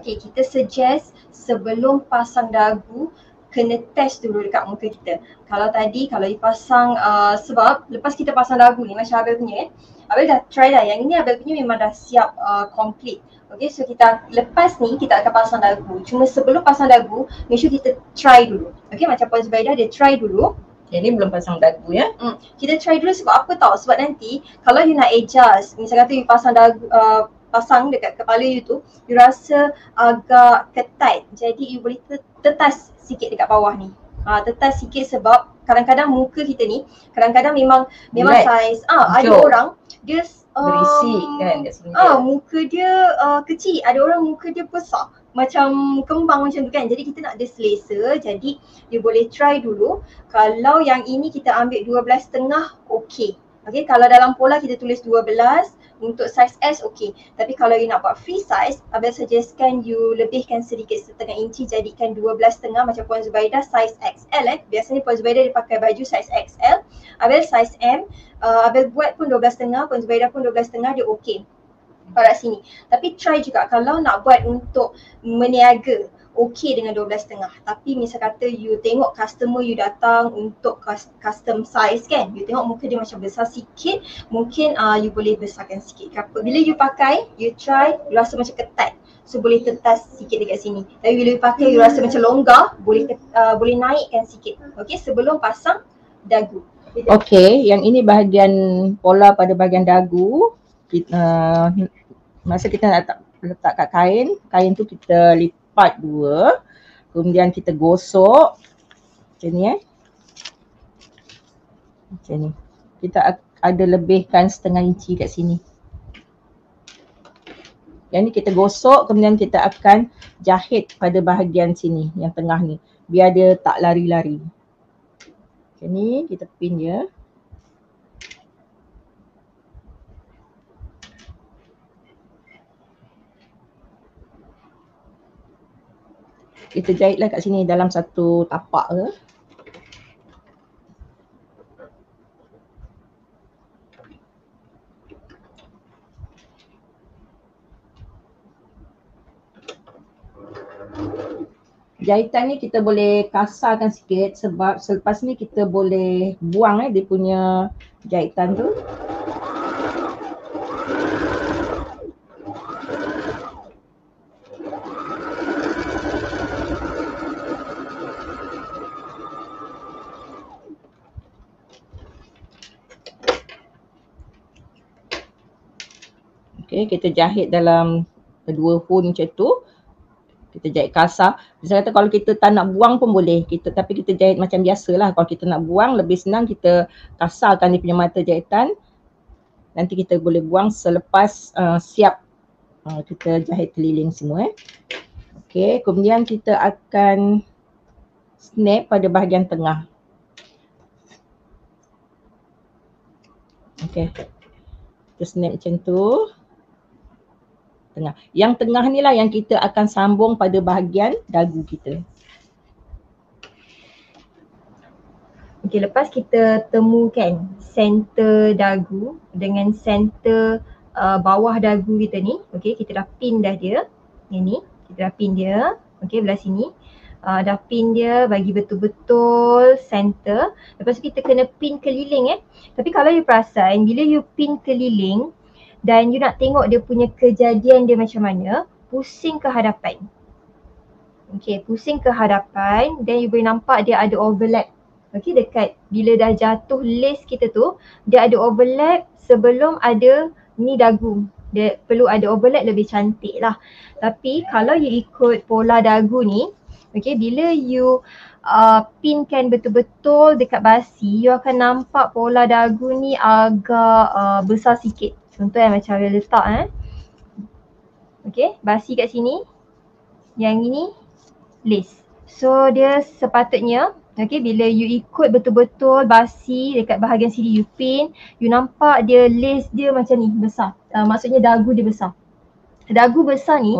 Okay, kita suggest sebelum pasang dagu kena test dulu dekat muka kita. Kalau tadi kalau dipasang sebab lepas kita pasang dagu ni macam Abel punya Abel dah try dah, yang ini Abel punya memang dah siap complete. Okay, so kita lepas ni kita akan pasang dagu. Cuma sebelum pasang dagu, make sure kita try dulu. Okay, macam Puan Zubaidah dia try dulu. Yang ni belum pasang dagu ya. Kita try dulu sebab apa tahu? Sebab nanti kalau you nak adjust, misalnya kata you pasang dagu, pasang dekat kepala you tu, you rasa agak ketat. Jadi you boleh tetas sikit dekat bawah ni. Tetas sikit sebab kadang-kadang muka kita ni kadang-kadang memang saiz ada orang dia berisi kan kat sini. Muka dia kecil, ada orang muka dia besar macam kembang macam tu kan. Jadi kita nak dia selesa. Jadi you boleh try dulu. Kalau yang ini kita ambil 12.5 okey. Okay, kalau dalam pola kita tulis 12 untuk size S okey. Tapi kalau you nak buat free size, Abel suggestkan you lebihkan sedikit setengah inci, jadikan 12.5 macam Puan Zubaidah size XL Biasanya Puan Zubaidah dia pakai baju size XL, Abel size M. Abel buat pun 12.5, Puan Zubaidah pun 12.5, dia okey pada sini. Tapi try juga kalau nak buat untuk meniaga, okey dengan 12.5. Tapi misal kata you tengok customer you datang untuk custom size kan, you tengok muka dia macam besar sikit, mungkin you boleh besarkan sikit ke apa. Bila you pakai, you try, you rasa macam ketat, so boleh tetas sikit dekat sini. Tapi bila you pakai you rasa macam longgar, boleh naikkan sikit. Okey, sebelum pasang dagu. Okey, yang ini bahagian pola pada bahagian dagu. Masa kita nak letak kat kain tu kita lipat dua, kemudian kita gosok macam ni macam ni. Kita ada lebihkan setengah inci kat sini. Yang ni kita gosok, kemudian kita akan jahit pada bahagian sini yang tengah ni biar dia tak lari-lari. Macam ni kita pin dia. Kita jahitlah kat sini dalam satu tapak ke. Jahitan ni kita boleh kasarkan sikit sebab selepas ni kita boleh buang dia punya jahitan tu. Okay, kita jahit dalam dua hole macam tu. Kita jahit kasar. Misalnya kata kalau kita tak nak buang pun boleh. Tapi kita jahit macam biasalah. Kalau kita nak buang lebih senang kita kasarkan dia punya mata jahitan. Nanti kita boleh buang selepas siap kita jahit keliling semua. Okay, kemudian kita akan snap pada bahagian tengah. Okay, kita snap macam tu. Tengah. Yang tengah ni lah yang kita akan sambung pada bahagian dagu kita. Okay, lepas kita temukan center dagu dengan center bawah dagu kita ni, okay, kita dah pin dah dia. Yang ni, kita dah pin dia. Okay, belah sini. Dah pin dia, bagi betul-betul center. Lepas tu kita kena pin keliling Tapi kalau you perasan, bila you pin keliling dan you nak tengok dia punya kejadian dia macam mana, pusing ke hadapan. Okay, pusing ke hadapan, then you boleh nampak dia ada overlap. Okay, dekat bila dah jatuh lace kita tu, dia ada overlap sebelum ada ni dagu. Dia perlu ada overlap lebih cantik lah. Tapi kalau you ikut pola dagu ni, okay, bila you pinkan betul-betul dekat basi, you akan nampak pola dagu ni agak besar sikit. Contoh macam dia letak okay, basi kat sini. Yang ini lace. So dia sepatutnya, okay, bila you ikut betul-betul basi dekat bahagian sini you pin, you nampak dia lace dia macam ni besar. Maksudnya dagu dia besar. Dagu besar ni,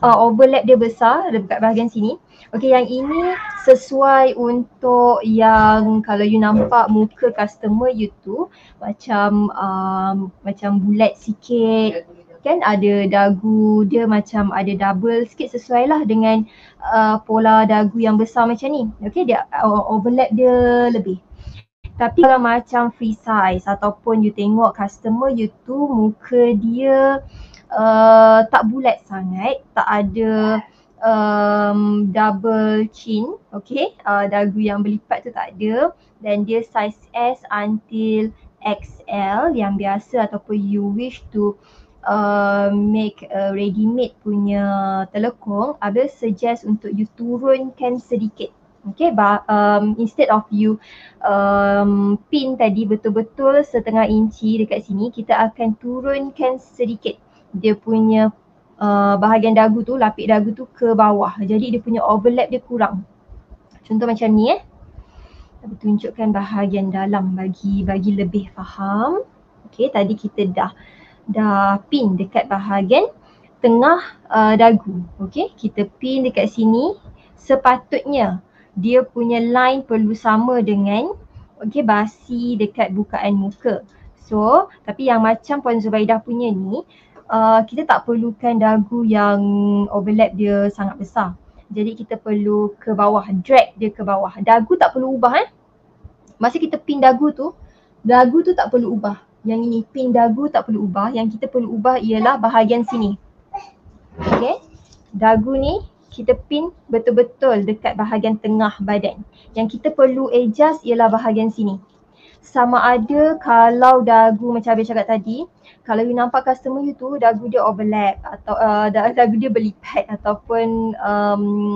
overlap dia besar dekat bahagian sini. Okay, yang ini sesuai untuk yang kalau you nampak muka customer you tu macam bulat sikit. kan ada dagu dia macam ada double sikit sesuai lah dengan pola dagu yang besar macam ni. Okay, dia overlap dia lebih. Tapi kalau macam free size ataupun you tengok customer you tu muka dia tak bulat sangat, tak ada double chin, okay, dagu yang berlipat tu tak ada, dan dia size S until XL yang biasa ataupun you wish to make a ready made punya telekung, I will suggest untuk you turunkan sedikit. Okay, instead of you pin tadi betul-betul setengah inci dekat sini, kita akan turunkan sedikit dia punya bahagian dagu tu, lapik dagu tu ke bawah. Jadi dia punya overlap dia kurang. Contoh macam ni Aku tunjukkan bahagian dalam bagi lebih faham. Okay, tadi kita dah pin dekat bahagian tengah dagu. Okay, kita pin dekat sini. Sepatutnya dia punya line perlu sama dengan basi dekat bukaan muka. So, tapi yang macam Puan Zubaidah punya ni, kita tak perlukan dagu yang overlap dia sangat besar. Jadi kita perlu ke bawah, drag dia ke bawah. Dagu tak perlu ubah Masa kita pin dagu tu tak perlu ubah. Yang ini pin dagu tak perlu ubah. Yang kita perlu ubah ialah bahagian sini. Okay, dagu ni kita pin betul-betul dekat bahagian tengah badan. Yang kita perlu adjust ialah bahagian sini. Sama ada kalau dagu macam Abang cakap tadi, kalau you nampak customer you tu dagu dia overlap atau dagu dia berlipat ataupun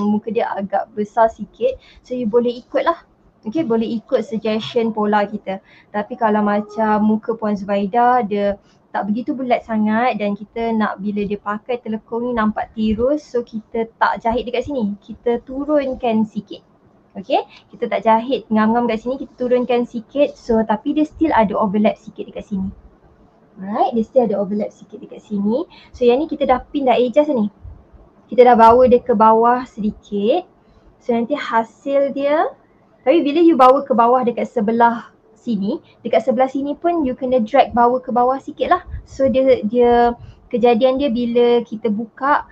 muka dia agak besar sikit, so you boleh ikut lah. Okay, boleh ikut suggestion pola kita. Tapi kalau macam muka Puan Zubaidah dia tak begitu bulat sangat dan kita nak bila dia pakai telekung ni nampak tirus, so kita tak jahit dekat sini, kita turunkan sikit. Okay, kita tak jahit ngam-ngam kat sini, kita turunkan sikit. So tapi dia still ada overlap sikit dekat sini. Alright, dia still ada overlap sikit dekat sini. So yang ni kita dah pin, dah adjust ni. Kita dah bawa dia ke bawah sedikit. So nanti hasil dia, tapi bila you bawa ke bawah dekat sebelah sini pun you kena drag bawa ke bawah sikit lah. So dia kejadian dia bila kita buka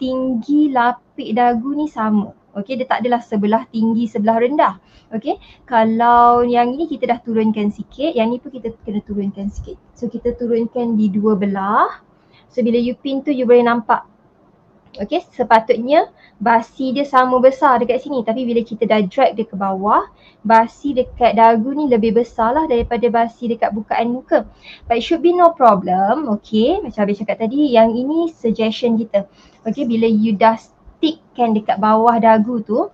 tinggi lapik dagu ni sama. Okay, dia tak adalah sebelah tinggi sebelah rendah. Okay, kalau yang ini kita dah turunkan sikit, yang ni pun kita kena turunkan sikit. So kita turunkan di dua belah. So bila you pin tu you boleh nampak. Okay, sepatutnya basi dia sama besar dekat sini, tapi bila kita dah drag dia ke bawah, basi dekat dagu ni lebih besar lah daripada basi dekat bukaan muka. But it should be no problem. Okay, macam Abang cakap tadi, yang ini suggestion kita. Okay, bila you dah stickkan dekat bawah dagu tu,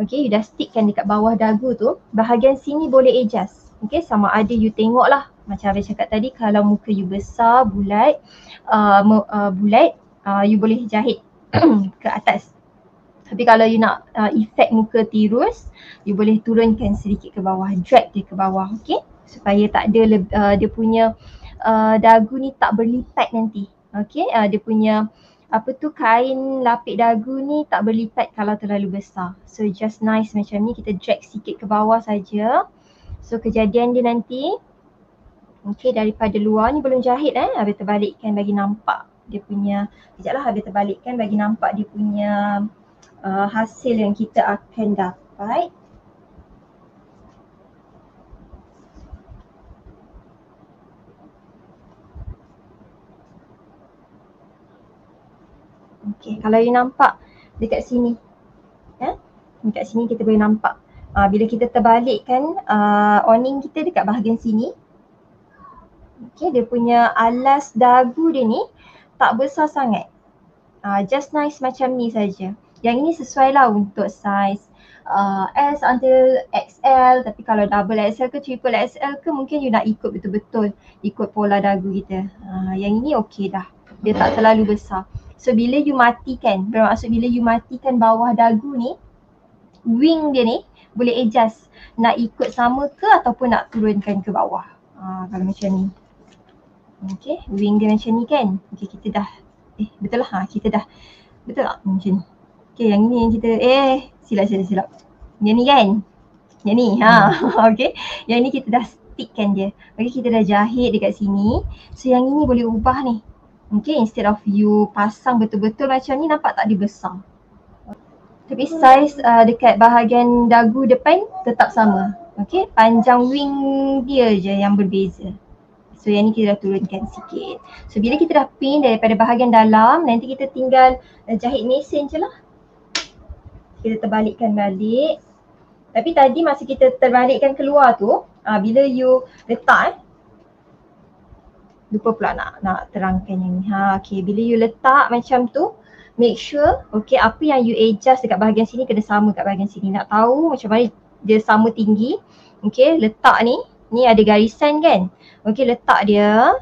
okay, you dah stickkan dekat bawah dagu tu, bahagian sini boleh adjust. Okay, sama ada you tengok lah, macam Abang cakap tadi, kalau muka you besar, bulat, you boleh jahit ke atas. Tapi kalau you nak efek muka tirus, you boleh turunkan sedikit ke bawah, drag dia ke bawah, okay, supaya tak ada dia punya dagu ni tak berlipat nanti. Okay, dia punya kain lapik dagu ni tak berlipat kalau terlalu besar. So just nice macam ni, kita drag sikit ke bawah saja. So kejadian dia nanti, okay, daripada luar ni belum jahit Abang terbalikkan bagi nampak dia punya, sekejap lah Abang terbalikkan bagi nampak dia punya hasil yang kita akan dapat. Okay, kalau you nampak dekat sini, dekat sini kita boleh nampak. Bila kita terbalikkan awning kita dekat bahagian sini, okay, dia punya alas dagu dia ni tak besar sangat. Just nice macam ni saja. Yang ini sesuai lah untuk size S until XL, tapi kalau double XL ke triple XL ke mungkin you nak ikut betul-betul ikut pola dagu kita. Yang ini okey dah, dia tak terlalu besar. So bila you matikan, bermaksud bila you matikan bawah dagu ni, wing dia ni boleh adjust nak ikut sama ke ataupun nak turunkan ke bawah. Kalau macam ni, okay, wing dia macam ni kan. Okay, kita dah betul lah, kita dah betul tak macam ni. Okay, yang ni yang kita silap. Yang ni kan, yang ni okay, yang ni kita dah stickkan dia. Okay, kita dah jahit dekat sini. So yang ini boleh ubah ni. Okay, instead of you pasang betul-betul macam ni, nampak tak dia besar. Tapi saiz dekat bahagian dagu depan tetap sama. Okay, panjang wing dia je yang berbeza. So yang ni kita dah turunkan sikit. So bila kita dah pin daripada bahagian dalam, nanti kita tinggal jahit mesin je lah. Kita terbalikkan balik. Tapi tadi masa kita terbalikkan keluar tu, bila you letak lupa pula nak terangkan yang ni. Okay, bila you letak macam tu, make sure okay, apa yang you adjust dekat bahagian sini kena sama kat bahagian sini. Nak tahu macam mana dia sama tinggi, okay, letak ni ada garisan kan. Okay, letak dia,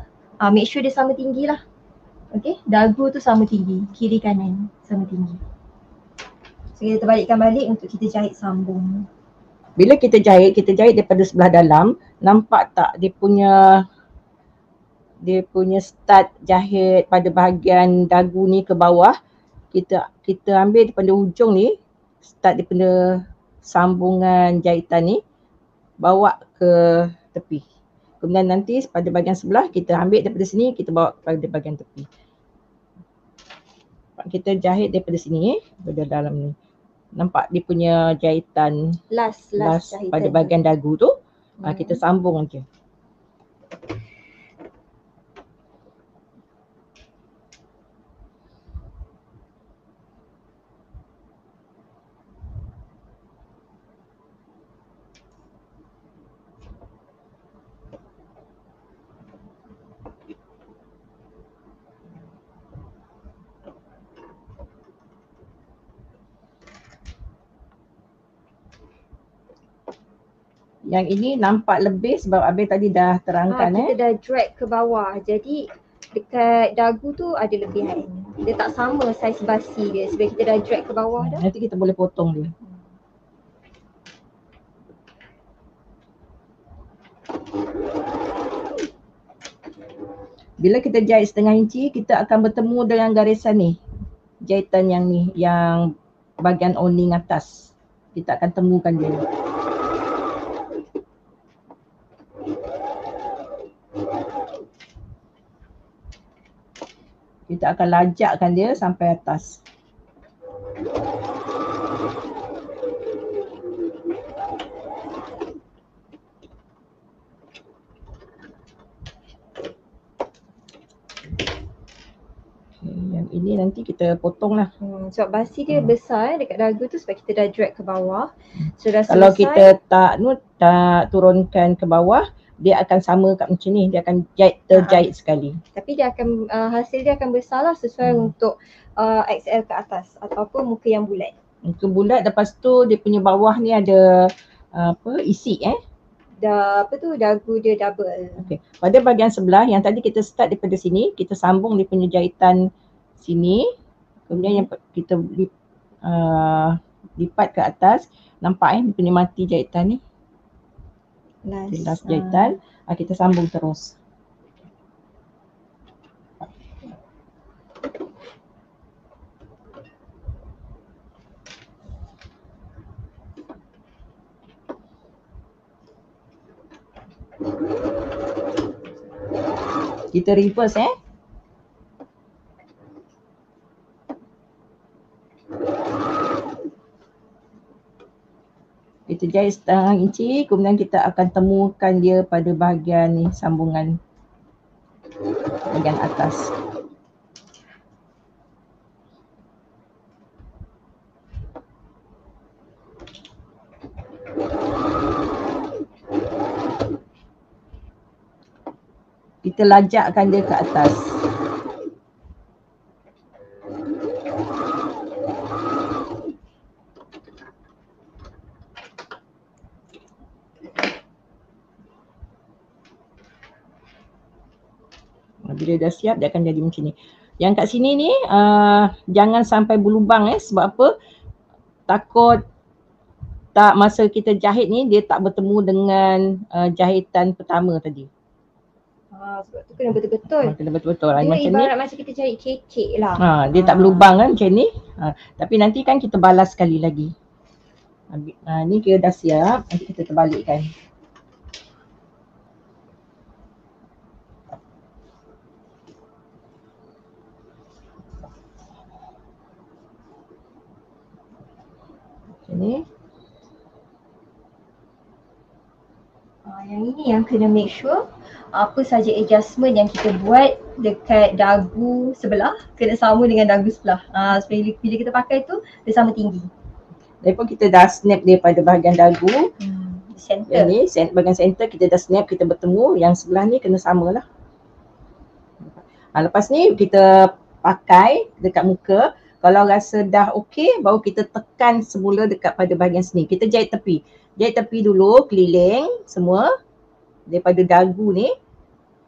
make sure dia sama tinggi lah. Okay, dagu tu sama tinggi, kiri kanan sama tinggi. So kita terbalikkan balik untuk kita jahit sambung. Bila kita jahit daripada sebelah dalam, nampak tak dia punya start jahit pada bahagian dagu ni ke bawah. Kita ambil daripada ujung ni, start daripada sambungan jahitan ni, bawa ke tepi. Kemudian nanti pada bahagian sebelah kita ambil daripada sini, kita bawa pada bahagian tepi. Kita jahit daripada sini, daripada dalam ni. Nampak dia punya jahitan Last jahitan pada bahagian dagu tu. Kita sambung je. Yang ini nampak lebih sebab Abe tadi dah terangkan kita dah drag ke bawah. Jadi dekat dagu tu ada lebihan. Dia tak sama saiz basi dia sebab kita dah drag ke bawah dah. Nanti kita boleh potong dia. Bila kita jahit 1/2 inci, kita akan bertemu dengan garisan ni. Jahitan yang ni, yang bahagian owning atas. Kita akan temukan dia. Kita akan lajakkan dia sampai atas. Yang ini nanti kita potong lah. Sebab basi dia besar dekat dagu tu sebab kita dah drag ke bawah. So dah Kalau selesai, kita tak turunkan ke bawah, dia akan sama kat macam ni, dia akan terjahit sekali. Tapi dia akan hasil dia akan besar lah sesuai untuk XL ke atas ataupun muka yang bulat. Muka bulat, lepas tu dia punya bawah ni ada isi Dagu dia double. Okay. Pada bahagian sebelah yang tadi kita start daripada sini, kita sambung dia punya jahitan sini. Kemudian yang kita lipat ke atas, nampak dia punya mati jahitan ni. Last jahitan, kita sambung terus. Kita reverse Kita jahit 1/2 inci, kemudian kita akan temukan dia pada bahagian ni, sambungan bahagian atas. Kita lajakkan dia ke atas. Bila dah siap dia akan jadi macam ni. Yang kat sini ni jangan sampai berlubang sebab apa? Takut tak masa kita jahit ni dia tak bertemu dengan jahitan pertama tadi. Sebab tu kena betul-betul. Kena betul-betul. Dia macam ibarat ni. macam kita jahit kek lah. Dia tak berlubang kan macam ni. Tapi nanti kan kita balas sekali lagi. Ni kira dah siap. Nanti kita terbalikkan. Ini. Yang ini yang kena make sure apa saja adjustment yang kita buat dekat dagu sebelah kena sama dengan dagu sebelah. Supaya bila kita pakai tu dia sama tinggi. Lepas kita dah snap daripada bahagian dagu, Center. yang ni bahagian center kita dah snap, kita bertemu, yang sebelah ni kena sama lah. Lepas ni kita pakai dekat muka. Kalau rasa dah okey, baru kita tekan semula dekat pada bahagian sini. Kita jahit tepi. Jahit tepi dulu, keliling semua. Daripada dagu ni,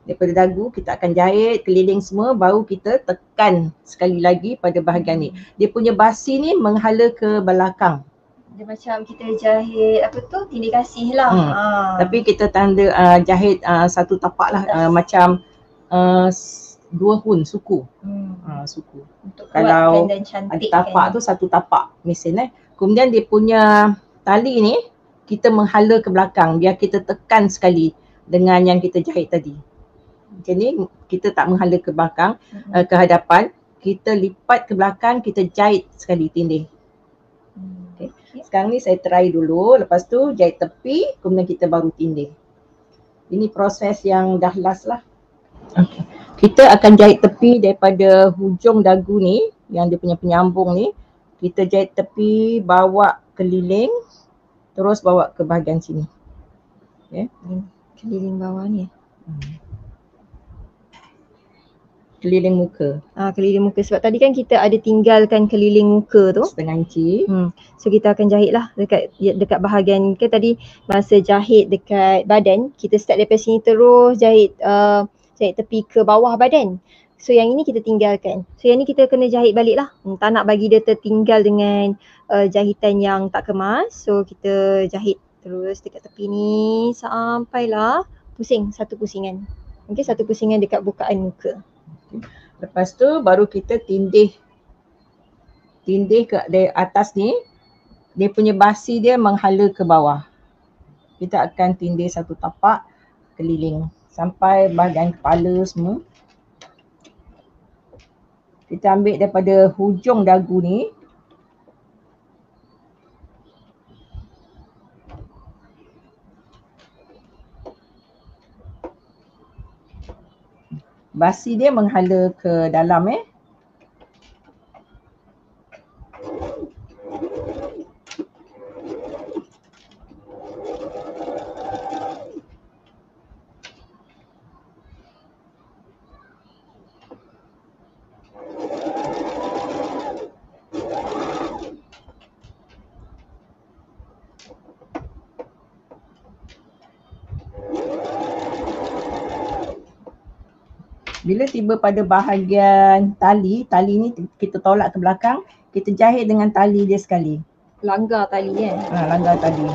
daripada dagu kita akan jahit keliling semua, baru kita tekan sekali lagi pada bahagian ni. Dia punya basi ni menghala ke belakang. Dia macam kita jahit apa tu, tindih kasih lah. Tapi kita tanda jahit satu tapak lah, macam 2 hun suku. Suku. Untuk kalau dan cantik tapak tu satu tapak mesin Kemudian dia punya tali ni kita menghala ke belakang biar kita tekan sekali dengan yang kita jahit tadi. Macam ni kita tak menghala ke belakang, ke hadapan, kita lipat ke belakang, kita jahit sekali tindih. Okay. Sekarang ni saya try dulu, lepas tu jahit tepi, kemudian kita baru tindih. Ini proses yang dah last lah. Okay. Kita akan jahit tepi daripada hujung dagu ni, yang dia punya penyambung ni. Kita jahit tepi, bawa keliling, terus bawa ke bahagian sini. Okay. Keliling bawah ni. Keliling muka. Keliling muka, sebab tadi kan kita ada tinggalkan keliling muka tu setengah inci. So kita akan jahit lah dekat bahagian ke tadi. Masa jahit dekat badan, kita start daripada sini terus jahit tepi ke bawah badan. So yang ini kita tinggalkan. So yang ni kita kena jahit balik lah. Tak nak bagi dia tertinggal dengan jahitan yang tak kemas. So kita jahit terus dekat tepi ni sampailah pusing, satu pusingan. Okay, satu pusingan dekat bukaan muka. Lepas tu baru kita tindih ke dari atas ni. Dia punya basi dia menghala ke bawah. Kita akan tindih satu tapak keliling sampai bahagian kepala semua. Kita ambil daripada hujung dagu ni. Basi dia menghala ke dalam Bila tiba pada bahagian tali ni kita tolak ke belakang, kita jahit dengan tali dia sekali. Langgar tali kan? Langgar tali.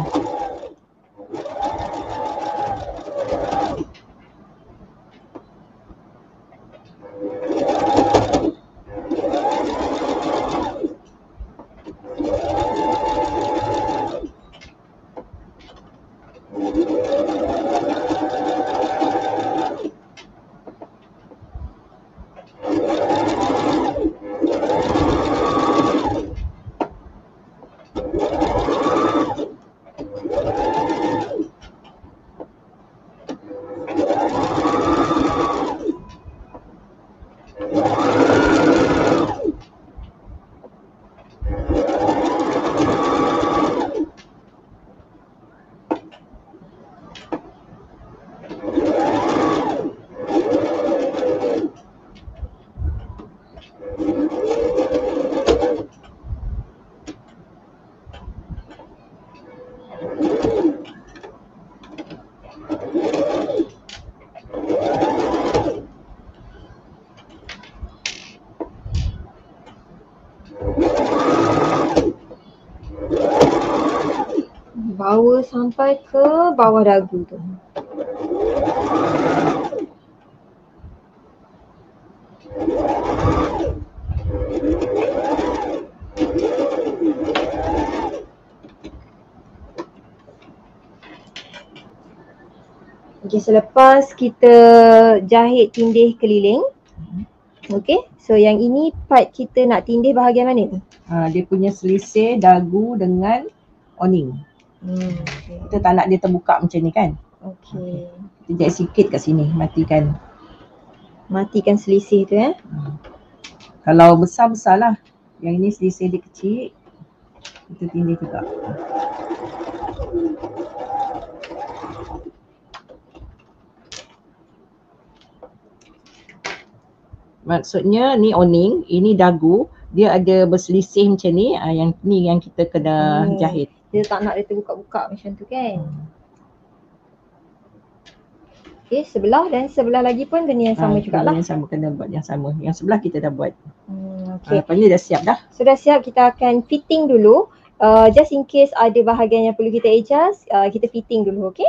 Bawa sampai ke bawah dagu tu. Okay, selepas kita jahit tindih keliling, okay, so yang ini part kita nak tindih bahagian mana ni? Dia punya selisih dagu dengan Oning. Okay. Kita tak nak dia terbuka macam ni kan. Okay. Kita jahit sikit kat sini, matikan. Matikan selisih tu Kalau besar-besar lah. Yang ini selisih dia kecil, kita tindih juga. Maksudnya ni oning, ini dagu. Dia ada berselisih macam ni, yang kita kena jahit. Dia tak nak dia terbuka-buka macam tu kan. Okay, sebelah dan sebelah lagi pun kena yang sama jugalah. Yang sama, kena buat yang sama. Yang sebelah kita dah buat. Okay. Lepas ni dah siap dah. Sudah siap, kita akan fitting dulu. Just in case ada bahagian yang perlu kita adjust, kita fitting dulu, okay?